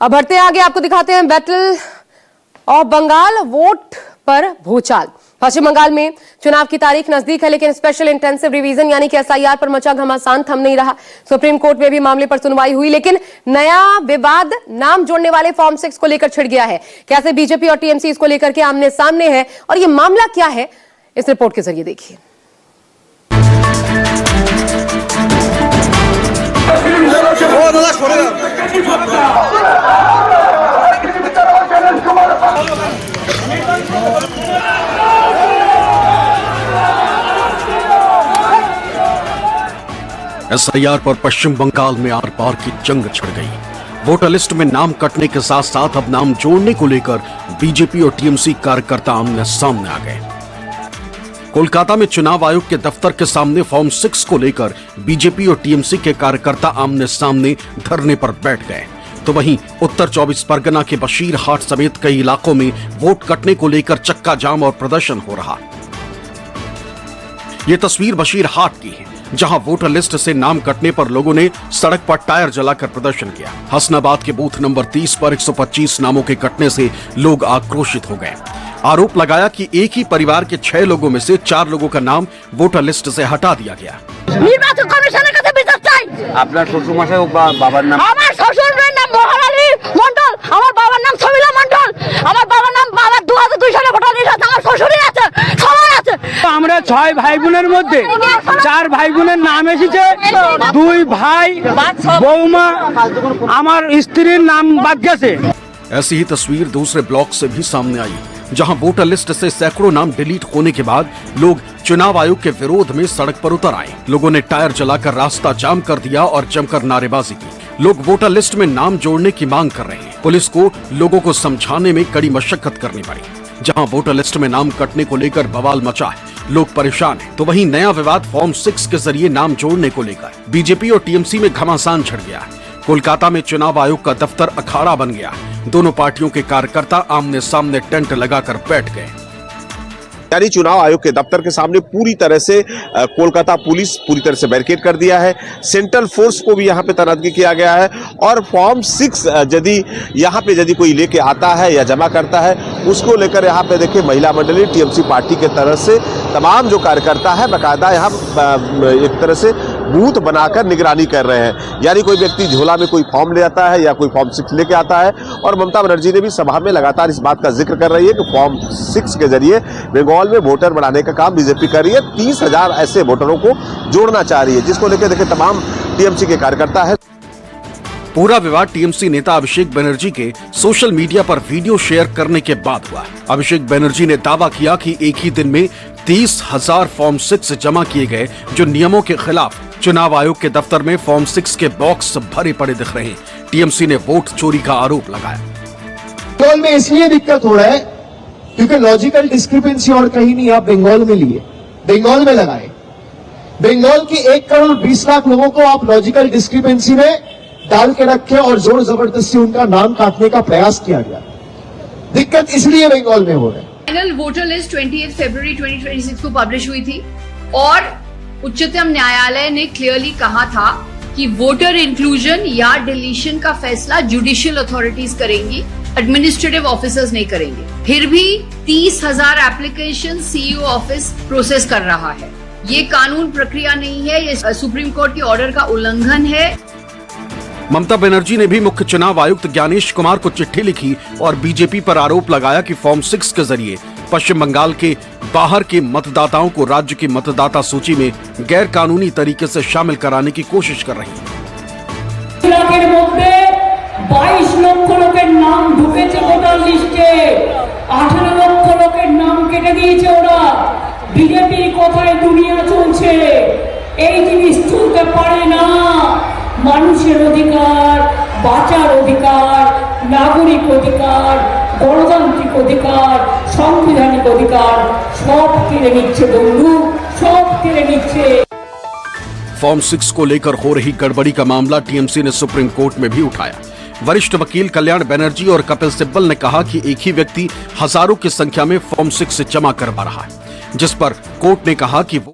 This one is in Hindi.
अब बढ़ते आगे, आपको दिखाते हैं बैटल ऑफ बंगाल, वोट पर भूचाल। पश्चिम बंगाल में चुनाव की तारीख नजदीक है, लेकिन स्पेशल इंटेंसिव रिवीजन यानी कि एसआईआर पर मचा घमासान थम नहीं रहा। सुप्रीम कोर्ट में भी मामले पर सुनवाई हुई, लेकिन नया विवाद नाम जोड़ने वाले फॉर्म 6 को लेकर छिड़ गया है। कैसे बीजेपी और टीएमसी इसको लेकर के आमने सामने है और ये मामला क्या है, इस रिपोर्ट के जरिए देखिए। एसआईआर पर पश्चिम बंगाल में आर पार की जंग छिड़ गई। वोटर लिस्ट में नाम कटने के साथ साथ अब नाम जोड़ने को लेकर बीजेपी और टीएमसी कार्यकर्ता आमने सामने आ गए। कोलकाता में चुनाव आयोग के दफ्तर के सामने फॉर्म 6 को लेकर बीजेपी और टीएमसी के कार्यकर्ता आमने सामने धरने पर बैठ गए। तो वहीं उत्तर 24 परगना के बशीरहाट समेत कई इलाकों में वोट कटने को लेकर चक्का जाम और प्रदर्शन हो रहा। ये तस्वीर बशीरहाट की है, जहां वोटर लिस्ट से नाम कटने पर लोगों ने सड़क पर टायर जलाकर प्रदर्शन किया। हसनाबाद के बूथ नंबर 30 पर 125 नामों के कटने से लोग आक्रोशित हो गए। आरोप लगाया कि एक ही परिवार के 6 लोगों में से 4 लोगों का नाम वोटर लिस्ट से हटा दिया गया। নির্বাচন কমিশনের কাছে বিচার চাই। আপনার শ্বশুর মশাই বাবার নাম? আমার শ্বশুরের নাম মোহন আলী মন্ডল, আমার বাবার নাম সবিলা মন্ডল, আমার বাবার নাম 2002 সালে ভোটার লিস্ট আছে, আমার শ্বশুরই আছে, সবাই আছে। আমরা 6 ভাই বোনের মধ্যে 4 ভাই বোনের নাম এসেছে, 2 ভাই বৌমা, আমার স্ত্রীর নাম বাদ গেছে। ऐसी ही तस्वीर दूसरे ब्लॉक से भी सामने आई, जहां वोटर लिस्ट से सैकड़ों नाम डिलीट होने के बाद लोग चुनाव आयोग के विरोध में सड़क पर उतर आए। लोगों ने टायर जलाकर रास्ता जाम कर दिया और जमकर नारेबाजी की। लोग वोटर लिस्ट में नाम जोड़ने की मांग कर रहे हैं। पुलिस को लोगों को समझाने में कड़ी मशक्कत करनी पड़ी। जहां वोटर लिस्ट में नाम कटने को लेकर बवाल मचा है, लोग परेशान हैं, तो वहीं नया विवाद फॉर्म 6 के जरिए नाम जोड़ने को लेकर बीजेपी और टीएमसी में घमासान छिड़ गया है। कोलकाता में चुनाव आयोग का दफ्तर अखाड़ा बन गया। दोनों पार्टियों के कार्यकर्ता आमने सामने टेंट लगाकर बैठ गए। यानी चुनाव आयोग के दफ्तर के सामने पूरी तरह से कोलकाता पुलिस पूरी तरह से बैरिकेड कर दिया है। सेंट्रल फोर्स को भी यहाँ पे तैनाती किया गया है और फॉर्म 6 यदि यहाँ पे यदि कोई लेके आता है या जमा करता है, उसको लेकर यहाँ पे देखिए महिला मंडली टीएमसी पार्टी के तरफ से तमाम जो कार्यकर्ता है बाकायदा यहाँ एक तरह से बूथ बनाकर निगरानी कर रहे हैं। यानी कोई व्यक्ति झोला में कोई फॉर्म ले आता है या कोई फॉर्म 6 लेके आता है। और ममता बनर्जी ने भी सभा में लगातार इस बात का जिक्र कर रही है कि फॉर्म 6 के जरिए बंगाल में वोटर बनाने का काम बीजेपी कर रही है। 30,000 ऐसे वोटरों को जोड़ना चाह रही है, जिसको लेकर देखिए तमाम टीएमसी के कार्यकर्ता है। पूरा विवाद टीएमसी नेता अभिषेक बनर्जी के सोशल मीडिया पर वीडियो शेयर करने के बाद हुआ। अभिषेक बनर्जी ने दावा किया कि एक ही दिन में 30,000 फॉर्म 6 जमा किए गए, जो नियमों के खिलाफ। चुनाव आयोग के दफ्तर में फॉर्म 6 के बॉक्स भरे पड़े दिख रहे हैं। टीएमसी ने वोट चोरी का आरोप लगाया। बंगाल में इसलिए दिक्कत हो रहा है क्योंकि लॉजिकल डिस्क्रिपेंसी और कहीं नहीं आप बंगाल में लिए, बंगाल में लगाए। बंगाल के 1 करोड़ 20 लाख लोगों को आप लॉजिकल डिस्क्रिपेंसी में डाल के रखे और जोर जबरदस्ती उनका नाम काटने का प्रयास किया गया। दिक्कत इसलिए बंगाल में हो रहा है। फाइनल वोटर लिस्ट 28 फरवरी 2026 को पब्लिश हुई थी और उच्चतम न्यायालय ने क्लियरली कहा था कि वोटर इंक्लूजन या डिलीशन का फैसला जुडिशियल अथॉरिटीज करेंगी, एडमिनिस्ट्रेटिव ऑफिसर्स नहीं करेंगे। फिर भी 30,000 एप्लीकेशन सीईओ ऑफिस प्रोसेस कर रहा है। ये कानून प्रक्रिया नहीं है, ये सुप्रीम कोर्ट के ऑर्डर का उल्लंघन है। ममता बनर्जी ने भी मुख्य चुनाव आयुक्त ज्ञानेश कुमार को चिट्ठी लिखी और बीजेपी पर आरोप लगाया कि फॉर्म 6 के जरिए पश्चिम बंगाल के बाहर के मतदाताओं को राज्य की मतदाता सूची में गैर कानूनी तरीके से शामिल कराने की कोशिश कर रही है। 22 লক্ষ লোকের নাম ঢুকেছে ভোটার লিস্টে, 18 লক্ষ লোকের নাম কেটে দিয়েছে ওরা। বিজেপির কথায় দুনিয়া চলছে, এই জিনিস চলতে পারে না। মানুষের অধিকার, বাঁচার অধিকার, নাগরিক অধিকার, গণতান্ত্রিক অধিকার, সাংবিধানিক অধিকার সব কেড়ে নিচ্ছে বন্ধু, সব কেড়ে নিচ্ছে। फॉर्म 6 को लेकर हो रही गड़बड़ी का मामला टीएमसी ने सुप्रीम कोर्ट में भी उठाया। वरिष्ठ वकील कल्याण बनर्जी और कपिल सिब्बल ने कहा कि एक ही व्यक्ति हजारों की संख्या में फॉर्म 6 जमा करवा रहा है, जिस पर कोर्ट ने कहा कि वो